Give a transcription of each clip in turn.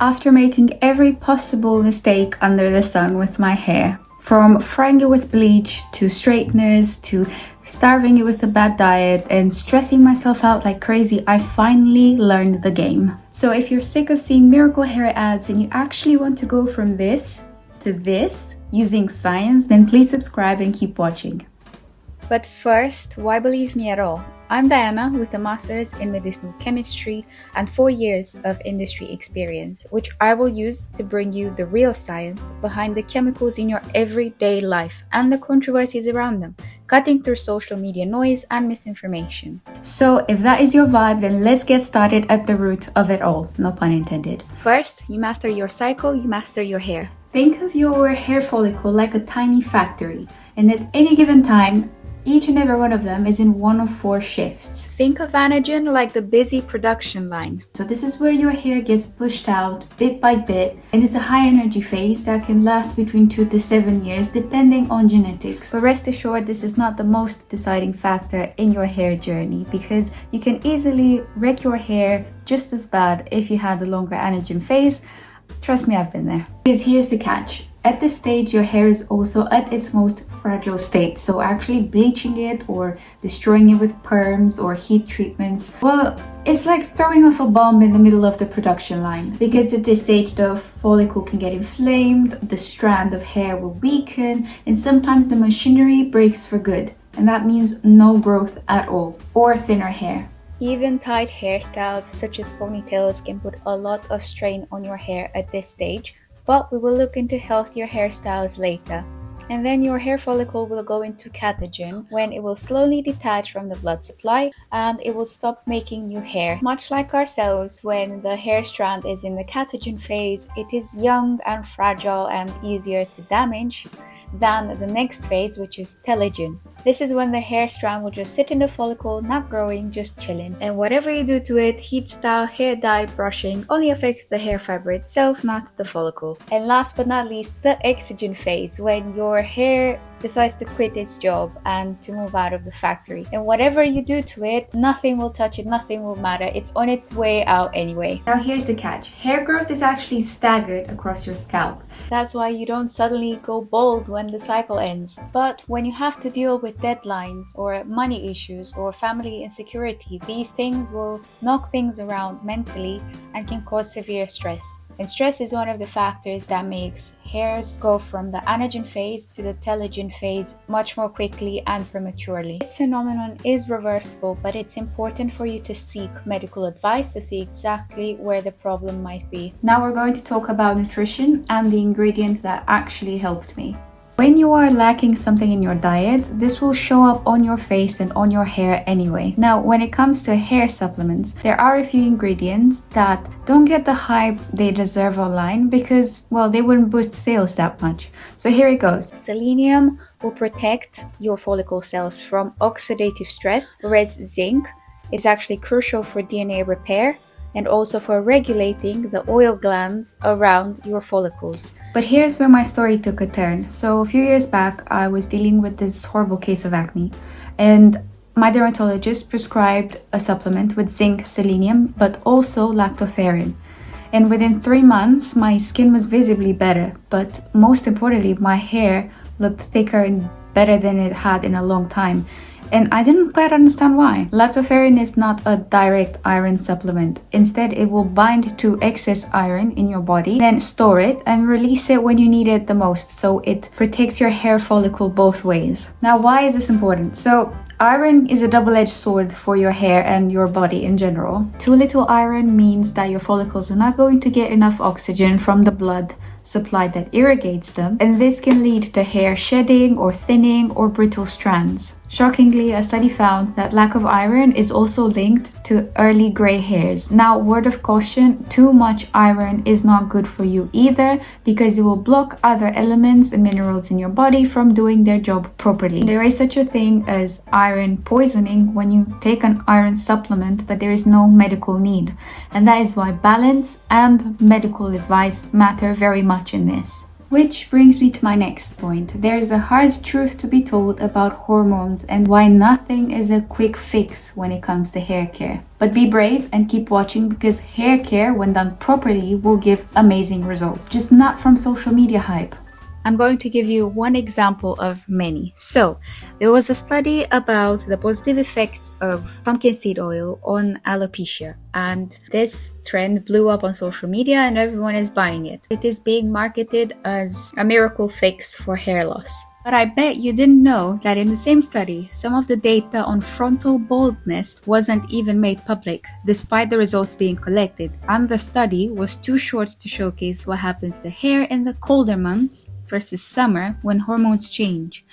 After making every possible mistake under the sun with my hair, from frying it with bleach to straighteners to starving it with a bad diet and stressing myself out like crazy, I finally learned the game. So if you're sick of seeing miracle hair ads and you actually want to go from this to this using science, then please subscribe and keep watching. But first, why believe me at all? I'm Diana with a master's in medicinal chemistry and 4 years of industry experience, which I will use to bring you the real science behind the chemicals in your everyday life and the controversies around them, cutting through social media noise and misinformation. So if that is your vibe, then let's get started at the root of it all, no pun intended. First, you master your cycle, you master your hair. Think of your hair follicle like a tiny factory, and at any given time, each and every one of them is in one of 4 shifts. Think of anagen like the busy production line. So this is where your hair gets pushed out bit by bit, and it's a high energy phase that can last between 2 to 7 years depending on genetics. But rest assured, this is not the most deciding factor in your hair journey, because you can easily wreck your hair just as bad if you had the longer anagen phase. Trust me, I've been there. Because here's the catch. At this stage, your hair is also at its most fragile state, so actually bleaching it or destroying it with perms or heat treatments, well, it's like throwing off a bomb in the middle of the production line. Because at this stage, the follicle can get inflamed, the strand of hair will weaken, and sometimes the machinery breaks for good. And that means no growth at all, or thinner hair. Even tight hairstyles such as ponytails can put a lot of strain on your hair at this stage, but we will look into healthier hairstyles later. And then your hair follicle will go into catagen, when it will slowly detach from the blood supply and it will stop making new hair. Much like ourselves, when the hair strand is in the catagen phase, it is young and fragile and easier to damage than the next phase, which is telogen. This is when the hair strand will just sit in the follicle, not growing, just chilling. And whatever you do to it, heat style, hair dye, brushing, only affects the hair fiber itself, not the follicle. And last but not least, the exogen phase, when your hair decides to quit its job and to move out of the factory. And whatever you do to it, nothing will touch it, nothing will matter. It's on its way out anyway. Now here's the catch. Hair growth is actually staggered across your scalp. That's why you don't suddenly go bald when the cycle ends. But when you have to deal with deadlines or money issues or family insecurity, these things will knock things around mentally and can cause severe stress. And stress is one of the factors that makes hairs go from the anagen phase to the telogen phase much more quickly and prematurely. This phenomenon is reversible, but it's important for you to seek medical advice to see exactly where the problem might be. Now we're going to talk about nutrition and the ingredient that actually helped me. When you are lacking something in your diet, this will show up on your face and on your hair anyway. Now, when it comes to hair supplements, there are a few ingredients that don't get the hype they deserve online because, well, they wouldn't boost sales that much. So here it goes. Selenium will protect your follicle cells from oxidative stress, whereas zinc is actually crucial for DNA repair and also for regulating the oil glands around your follicles. But here's where my story took a turn. So a few years back, I was dealing with this horrible case of acne, and my dermatologist prescribed a supplement with zinc, selenium, but also lactoferrin. And within 3 months, my skin was visibly better, but most importantly, my hair looked thicker and better than it had in a long time. And I didn't quite understand why. Lactoferrin is not a direct iron supplement. Instead, it will bind to excess iron in your body, then store it and release it when you need it the most. So it protects your hair follicle both ways. Now, why is this important? So iron is a double-edged sword for your hair and your body in general. Too little iron means that your follicles are not going to get enough oxygen from the blood supply that irrigates them, and this can lead to hair shedding or thinning or brittle strands. Shockingly, a study found that lack of iron is also linked to early gray hairs. Now, word of caution, too much iron is not good for you either, because it will block other elements and minerals in your body from doing their job properly. There is such a thing as iron poisoning when you take an iron supplement, but there is no medical need. And that is why balance and medical advice matter very much in this. Which brings me to my next point. There's a hard truth to be told about hormones and why nothing is a quick fix when it comes to hair care. But be brave and keep watching, because hair care, when done properly, will give amazing results, just not from social media hype. I'm going to give you one example of many. So, there was a study about the positive effects of pumpkin seed oil on alopecia, and this trend blew up on social media and everyone is buying it. It is being marketed as a miracle fix for hair loss. But I bet you didn't know that in the same study, some of the data on frontal baldness wasn't even made public, despite the results being collected, and the study was too short to showcase what happens to hair in the colder months versus summer when hormones change.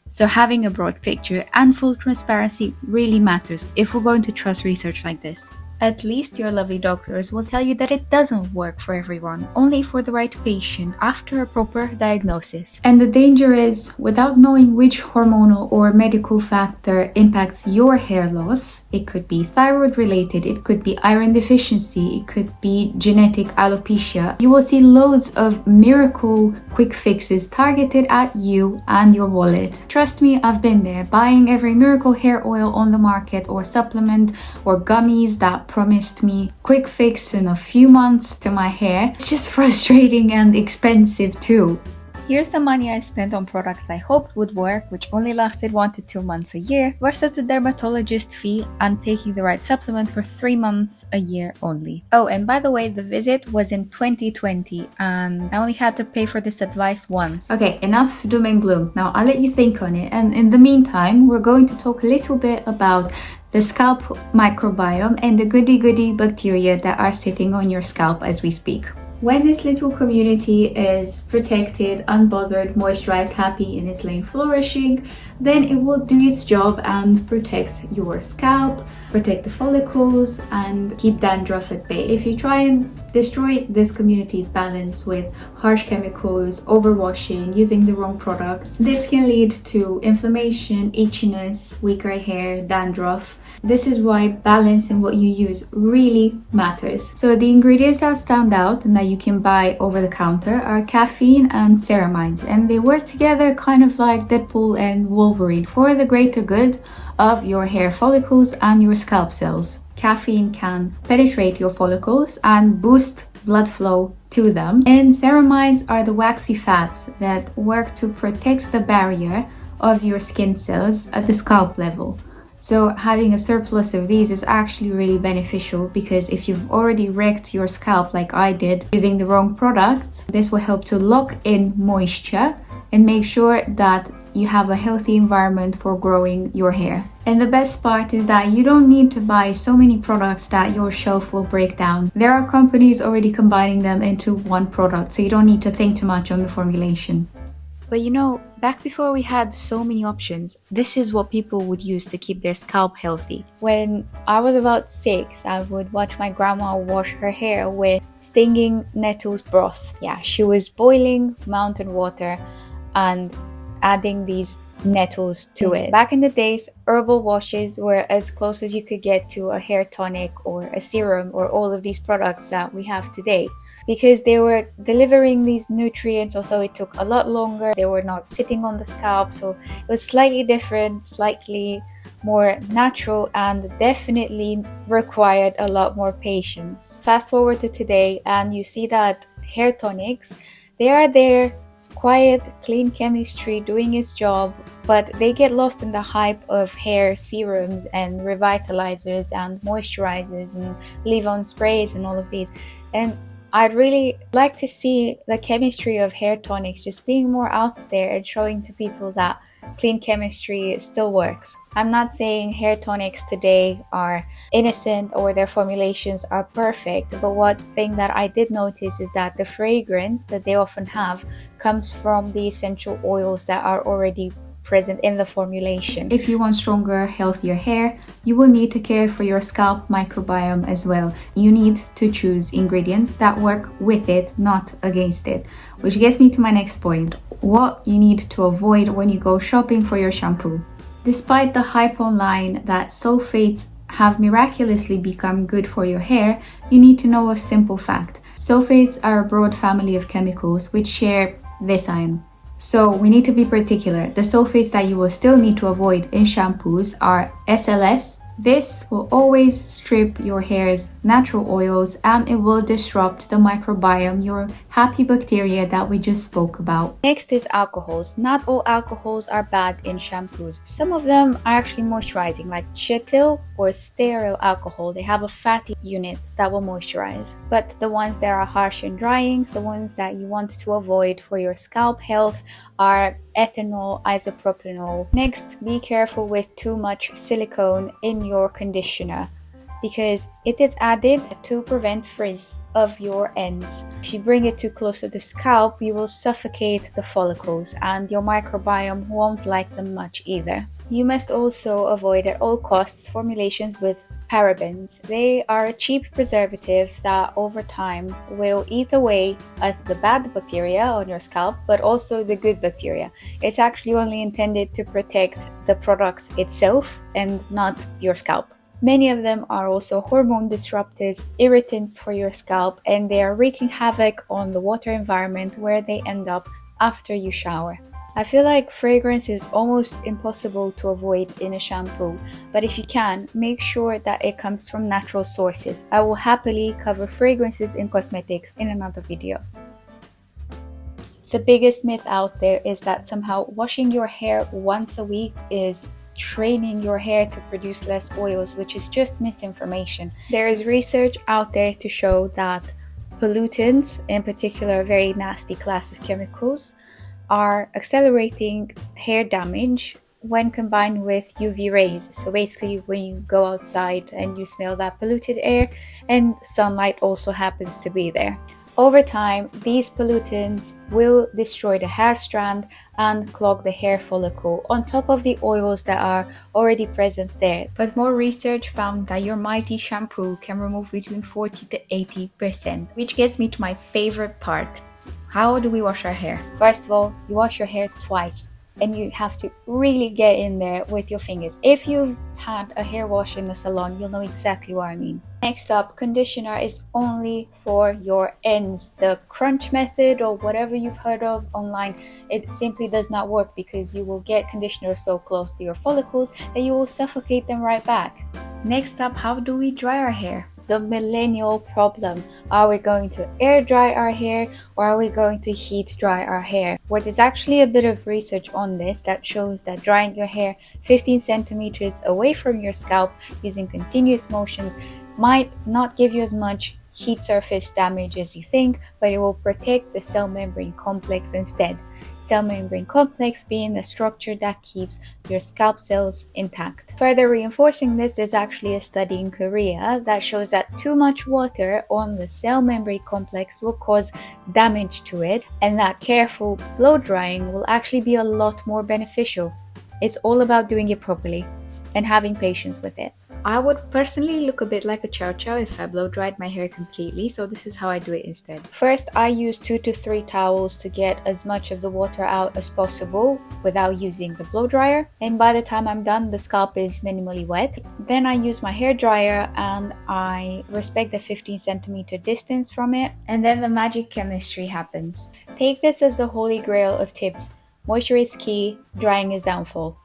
So having a broad picture and full transparency really matters if we're going to trust research like this. At least your lovely doctors will tell you that it doesn't work for everyone, only for the right patient after a proper diagnosis. And the danger is, without knowing which hormonal or medical factor impacts your hair loss, it could be thyroid related, it could be iron deficiency, it could be genetic alopecia, you will see loads of miracle quick fixes targeted at you and your wallet. Trust me, I've been there, buying every miracle hair oil on the market or supplement or gummies that promised me quick fix in a few months to my hair. It's just frustrating and expensive too. Here's the money I spent on products I hoped would work, which only lasted 1 to 2 months a year, versus the dermatologist fee and taking the right supplement for 3 months a year only. Oh, and by the way, the visit was in 2020 and I only had to pay for this advice once. Okay, enough doom and gloom. Now I'll let you think on it, and in the meantime, we're going to talk a little bit about the scalp microbiome and the goody bacteria that are sitting on your scalp as we speak. When this little community is protected, unbothered, moisturized, happy, and it's laying flourishing, then it will do its job and protect your scalp, protect the follicles, and keep dandruff at bay. If you try and destroy this community's balance with harsh chemicals, overwashing, using the wrong products, this can lead to inflammation, itchiness, weaker hair, dandruff. This is why balance in what you use really matters. So the ingredients that stand out and that you can buy over the counter are caffeine and ceramides, and they work together kind of like Deadpool and Wolverine for the greater good of your hair follicles and your scalp cells. Caffeine can penetrate your follicles and boost blood flow to them, and ceramides are the waxy fats that work to protect the barrier of your skin cells at the scalp level. So having a surplus of these is actually really beneficial, because if you've already wrecked your scalp like I did using the wrong products, this will help to lock in moisture and make sure that you have a healthy environment for growing your hair. And the best part is that you don't need to buy so many products that your shelf will break down. There are companies already combining them into one product, so you don't need to think too much on the formulation. But you know, back before we had so many options, this is what people would use to keep their scalp healthy. When I was about 6, I would watch my grandma wash her hair with stinging nettles broth. Yeah, she was boiling mountain water and adding these nettles to it. Back in the days, herbal washes were as close as you could get to a hair tonic or a serum or all of these products that we have today, because they were delivering these nutrients, although it took a lot longer. They were not sitting on the scalp, so it was slightly different, slightly more natural, and definitely required a lot more patience. Fast forward to today and you see that hair tonics, they are there, quiet, clean chemistry doing its job, but they get lost in the hype of hair serums and revitalizers and moisturizers and leave-on sprays and all of these. And I'd really like to see the chemistry of hair tonics just being more out there and showing to people that clean chemistry still works. I'm not saying hair tonics today are innocent or their formulations are perfect, but one thing that I did notice is that the fragrance that they often have comes from the essential oils that are already present in the formulation. If you want stronger, healthier hair, you will need to care for your scalp microbiome as well. You need to choose ingredients that work with it, not against it. Which gets me to my next point: what you need to avoid when you go shopping for your shampoo. Despite the hype online that sulfates have miraculously become good for your hair, you need to know a simple fact. Sulfates are a broad family of chemicals which share this iron. So we need to be particular. The sulfates that you will still need to avoid in shampoos are SLS. This will always strip your hair's natural oils and it will disrupt the microbiome, your happy bacteria that we just spoke about. Next is alcohols. Not all alcohols are bad in shampoos. Some of them are actually moisturizing, like cetyl or stearyl alcohol. They have a fatty unit that will moisturize. But the ones that are harsh and drying, the ones that you want to avoid for your scalp health, are ethanol, isopropanol. Next, be careful with too much silicone in your conditioner because it is added to prevent frizz of your ends. If you bring it too close to the scalp, you will suffocate the follicles and your microbiome won't like them much either. You must also avoid at all costs formulations with parabens. They are a cheap preservative that over time will eat away at the bad bacteria on your scalp, but also the good bacteria. It's actually only intended to protect the product itself and not your scalp. Many of them are also hormone disruptors, irritants for your scalp, and they are wreaking havoc on the water environment where they end up after you shower. I feel like fragrance is almost impossible to avoid in a shampoo, but if you can, make sure that it comes from natural sources. I will happily cover fragrances in cosmetics in another video. The biggest myth out there is that somehow washing your hair once a week is training your hair to produce less oils, which is just misinformation. There is research out there to show that pollutants, in particular a very nasty class of chemicals, are accelerating hair damage when combined with UV rays. So basically when you go outside and you smell that polluted air and sunlight also happens to be there. Over time, these pollutants will destroy the hair strand and clog the hair follicle on top of the oils that are already present there. But more research found that your mighty shampoo can remove between 40 to 80%, which gets me to my favorite part. How do we wash our hair? First of all, you wash your hair twice and you have to really get in there with your fingers. If you've had a hair wash in the salon, you'll know exactly what I mean. Next up, conditioner is only for your ends. The crunch method or whatever you've heard of online, it simply does not work because you will get conditioner so close to your follicles that you will suffocate them right back. Next up, how do we dry our hair? The millennial problem. Are we going to air dry our hair or are we going to heat dry our hair? Well, there's actually a bit of research on this that shows that drying your hair 15 centimeters away from your scalp using continuous motions might not give you as much heat surface damage as you think, but it will protect the cell membrane complex instead. Cell membrane complex being the structure that keeps your scalp cells intact. Further reinforcing this, there's actually a study in Korea that shows that too much water on the cell membrane complex will cause damage to it, and that careful blow drying will actually be a lot more beneficial. It's all about doing it properly and having patience with it. I would personally look a bit like a chow chow if I blow dried my hair completely, so this is how I do it instead. First, I use 2 to 3 towels to get as much of the water out as possible without using the blow dryer, and by the time I'm done, the scalp is minimally wet. Then I use my hair dryer and I respect the 15 centimeter distance from it, and then the magic chemistry happens. Take this as the holy grail of tips. Moisture is key, drying is downfall.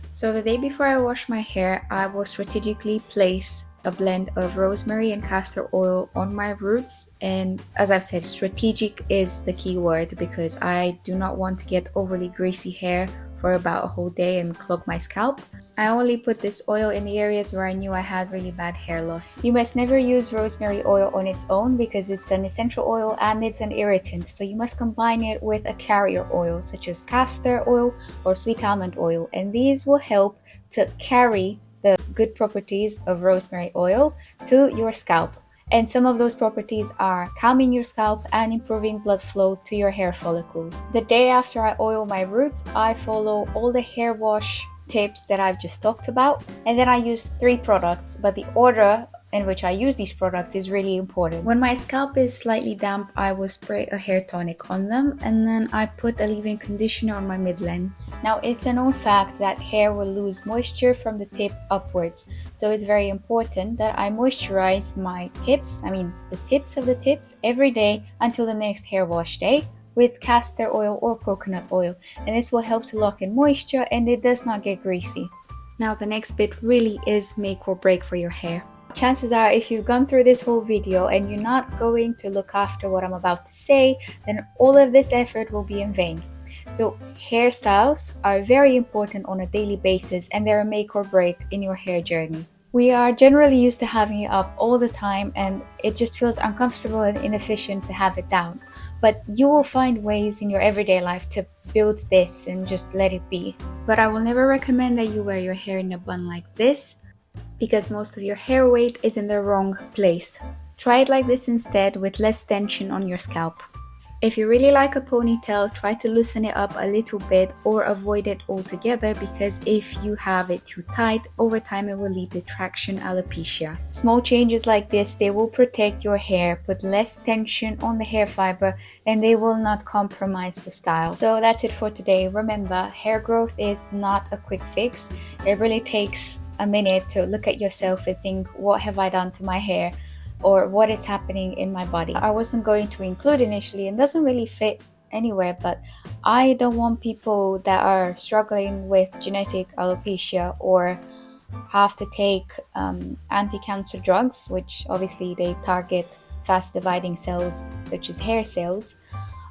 So the day before I wash my hair, I will strategically place a blend of rosemary and castor oil on my roots, and as I've said, strategic is the key word because I do not want to get overly greasy hair for about a whole day and clog my scalp. I only put this oil in the areas where I knew I had really bad hair loss. You must never use rosemary oil on its own because it's an essential oil and it's an irritant, so you must combine it with a carrier oil such as castor oil or sweet almond oil, and these will help to carry the good properties of rosemary oil to your scalp. And some of those properties are calming your scalp and improving blood flow to your hair follicles. The day after I oil my roots, I follow all the hair wash tips that I've just talked about, and then I use 3 products, but the order in which I use these products is really important. When my scalp is slightly damp, I will spray a hair tonic on them, and then I put a leave-in conditioner on my mid-lengths. Now, it's a known fact that hair will lose moisture from the tip upwards, so it's very important that I moisturize my tips, the tips of the tips, every day until the next hair wash day with castor oil or coconut oil, and this will help to lock in moisture and it does not get greasy. Now the next bit really is make or break for your hair. Chances are if you've gone through this whole video and you're not going to look after what I'm about to say, then all of this effort will be in vain. So hairstyles are very important on a daily basis and they're a make or break in your hair journey. We are generally used to having it up all the time and it just feels uncomfortable and inefficient to have it down. But you will find ways in your everyday life to build this and just let it be. But I will never recommend that you wear your hair in a bun like this, because most of your hair weight is in the wrong place. Try it like this instead with less tension on your scalp. If you really like a ponytail, try to loosen it up a little bit or avoid it altogether, because if you have it too tight, over time it will lead to traction alopecia. Small changes like this, they will protect your hair, put less tension on the hair fiber, and they will not compromise the style. So that's it for today. Remember, hair growth is not a quick fix. It really takes a minute to look at yourself and think, what have I done to my hair? Or what is happening in my body. I wasn't going to include initially and doesn't really fit anywhere, but I don't want people that are struggling with genetic alopecia or have to take anti-cancer drugs, which obviously they target fast dividing cells such as hair cells.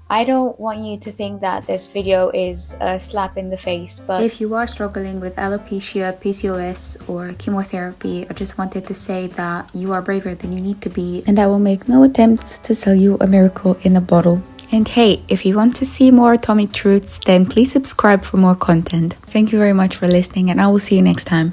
I don't want you to think that this video is a slap in the face, but if you are struggling with alopecia, PCOS or chemotherapy, I just wanted to say that you are braver than you need to be, and I will make no attempts to sell you a miracle in a bottle. And hey, if you want to see more atomic truths, then please subscribe for more content. Thank you very much for listening and I will see you next time.